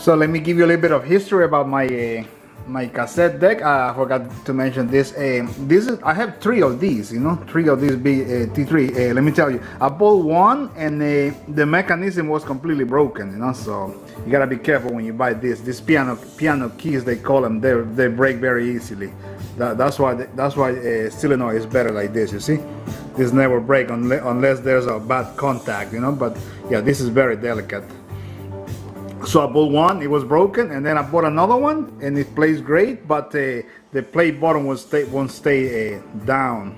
So let me give you a little bit of history about my cassette deck. I forgot to mention this. This is, I have three of these, three of these T3. Let me tell you, I bought one and the mechanism was completely broken, so you gotta be careful when you buy this. These piano keys, they call them, they break very easily. That's why solenoid is better like this. You see, this never break unless there's a bad contact, But yeah, this is very delicate. So I bought one, it was broken, and then I bought another one, and it plays great, but the play button won't stay down.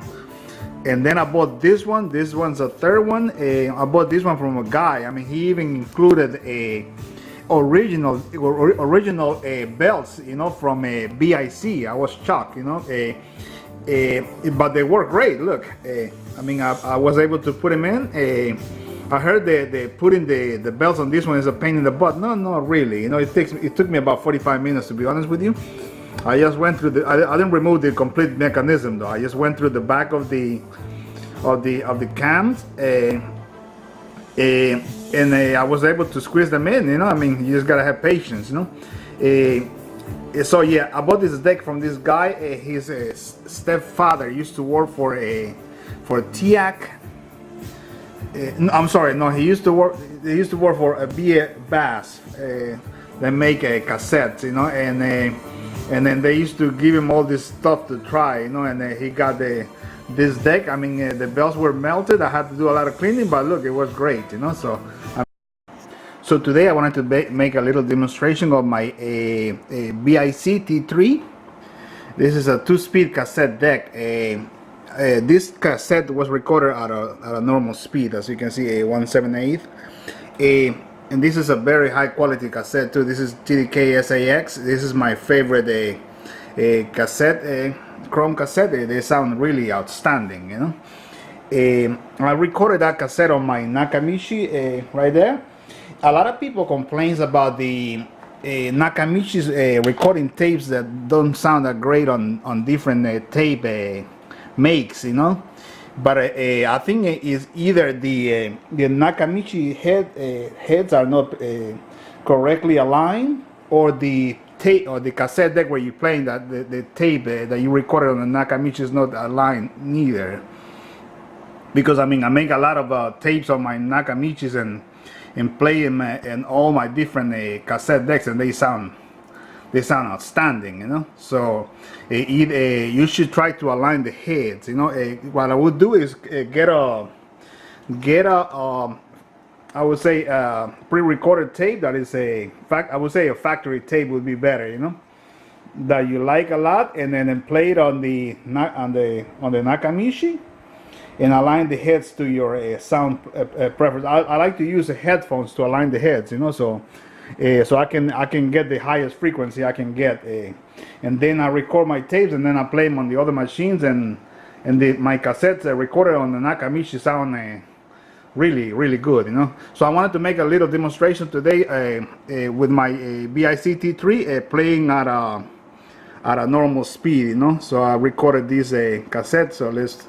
And then I bought this one. This one's a third one. I bought this one from a guy. I mean, he even included a original belts, from a BIC. I was shocked, but they work great. Look, I mean, I was able to put them in. I heard that putting the belts on this one is a pain in the butt. No, not really. It took me about 45 minutes, to be honest with you. I just went through I didn't remove the complete mechanism though. I just went through the back of the cams, and I was able to squeeze them in. I mean, you just gotta have patience. So yeah, I bought this deck from this guy. His stepfather used to work for TIAC. I'm sorry, no, he used to work for a BIC. They make cassettes, and then they used to give him all this stuff to try, and he got this deck. I mean, the belts were melted. I had to do a lot of cleaning, but look, it was great, So today I wanted to make a little demonstration of my BIC T3. This is a 2-speed cassette deck. This cassette was recorded at a normal speed, as you can see, a 1/7/8. And this is a very high quality cassette too. This is TDK SAX. This is my favorite cassette, chrome cassette. They sound really outstanding, I recorded that cassette on my Nakamichi right there. A lot of people complains about the Nakamichi's recording tapes that don't sound that great on different tape makes, but I think it's either the Nakamichi heads are not correctly aligned, or the tape or the cassette deck where you're playing that the tape that you recorded on the Nakamichi is not aligned neither. Because I mean, I make a lot of tapes on my Nakamichis and play them in all my different cassette decks, and they sound outstanding, So you should try to align the heads. What I would do is get a I would say pre-recorded tape that is a factory tape would be better, that you like a lot, and then play it on the Nakamichi and align the heads to your sound preference. I like to use the headphones to align the heads, so I can get the highest frequency I can get, and then I record my tapes, and then I play them on the other machines, and my cassettes recorded on the Nakamichi sound really good, So I wanted to make a little demonstration today with my BIC T3 playing at a normal speed, So I recorded this cassette. So let's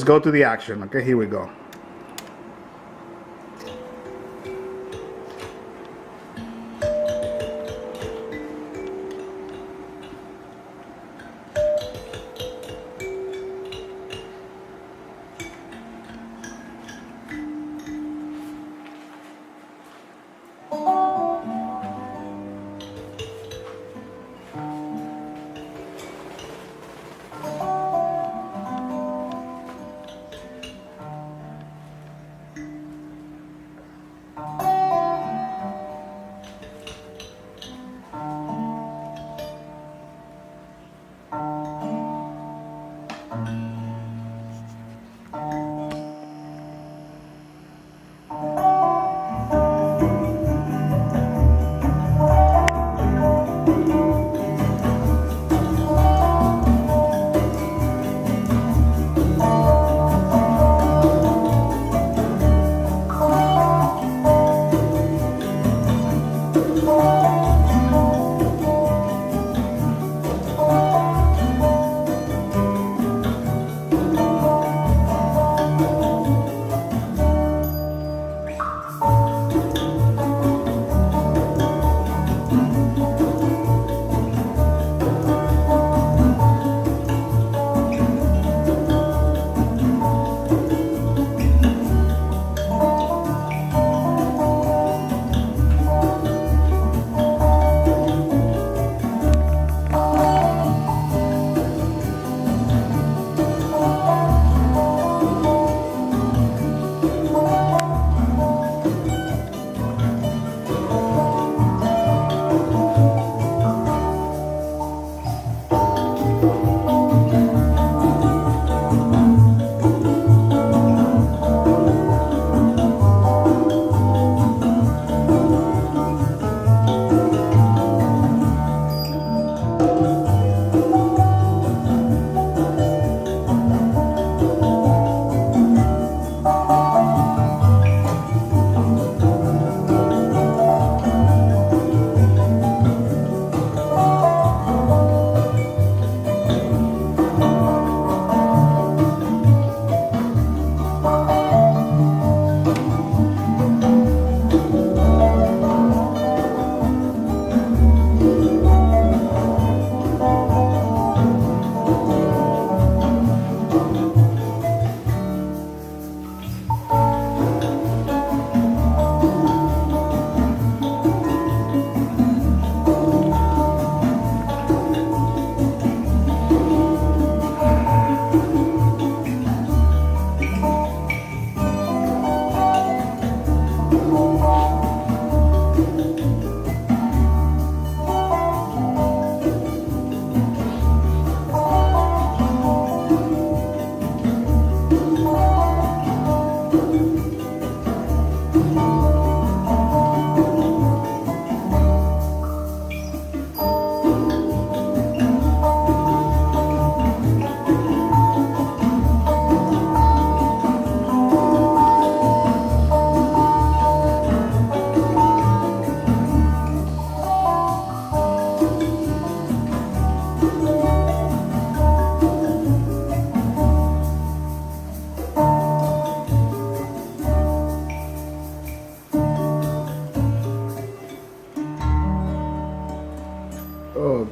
go to the action. Okay, here we go.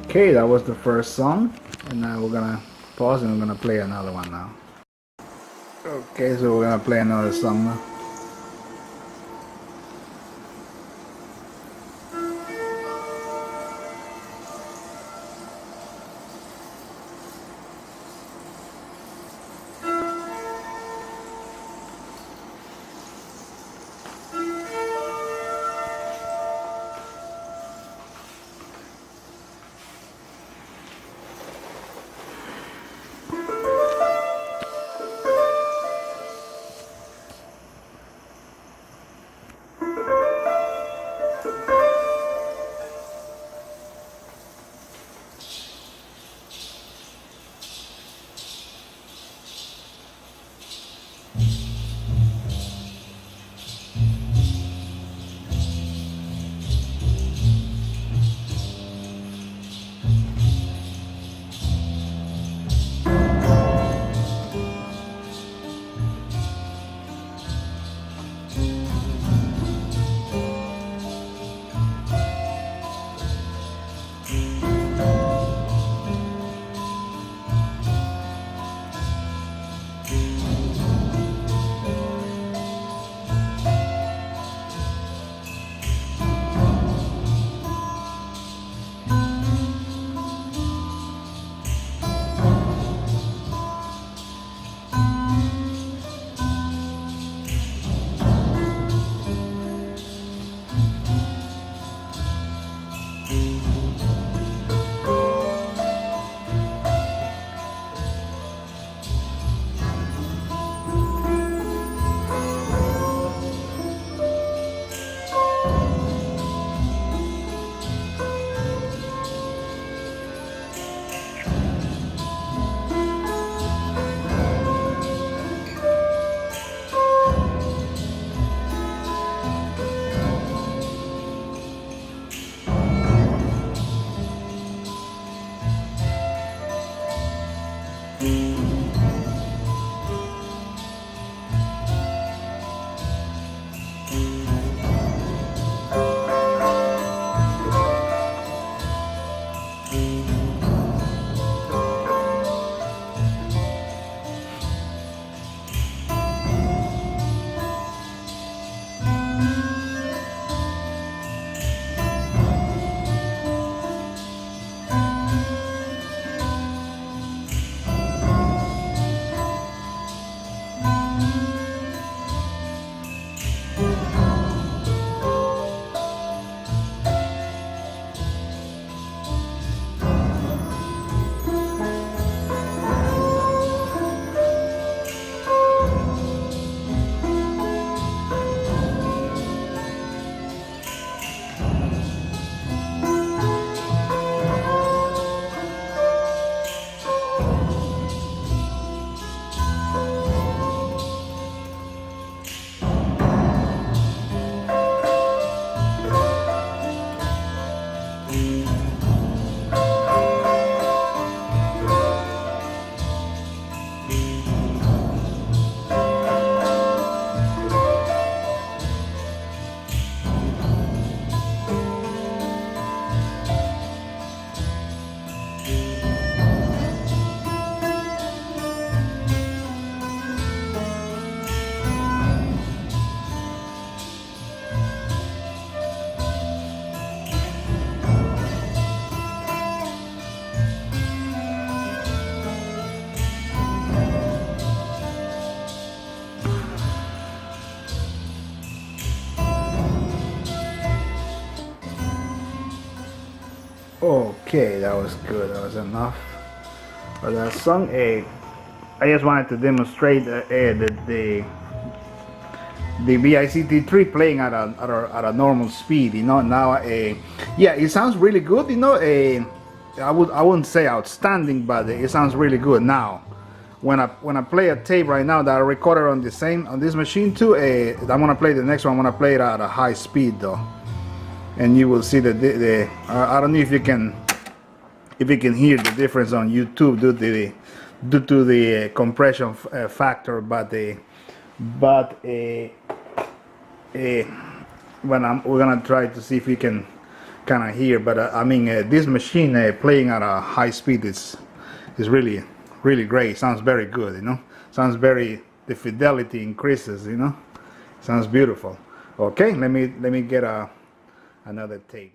Okay, that was the first song, and now we're gonna pause and we're gonna play another one now. Okay, so we're gonna play another song now. Okay, that was good. That was enough for that song. I just wanted to demonstrate the BIC T-3 playing at a normal speed. You know, now yeah, it sounds really good. You know, I wouldn't say outstanding, but it sounds really good now. When I play a tape right now that I recorded on this machine too, I'm gonna play the next one. I'm gonna play it at a high speed though, and you will see that I don't know if you can hear the difference on YouTube due to the compression factor, but we're gonna try to see if we can kind of hear. But I mean, this machine playing at a high speed is really great. Sounds very good, you know. Sounds very, the fidelity increases, you know. Sounds beautiful. Okay, let me get another tape.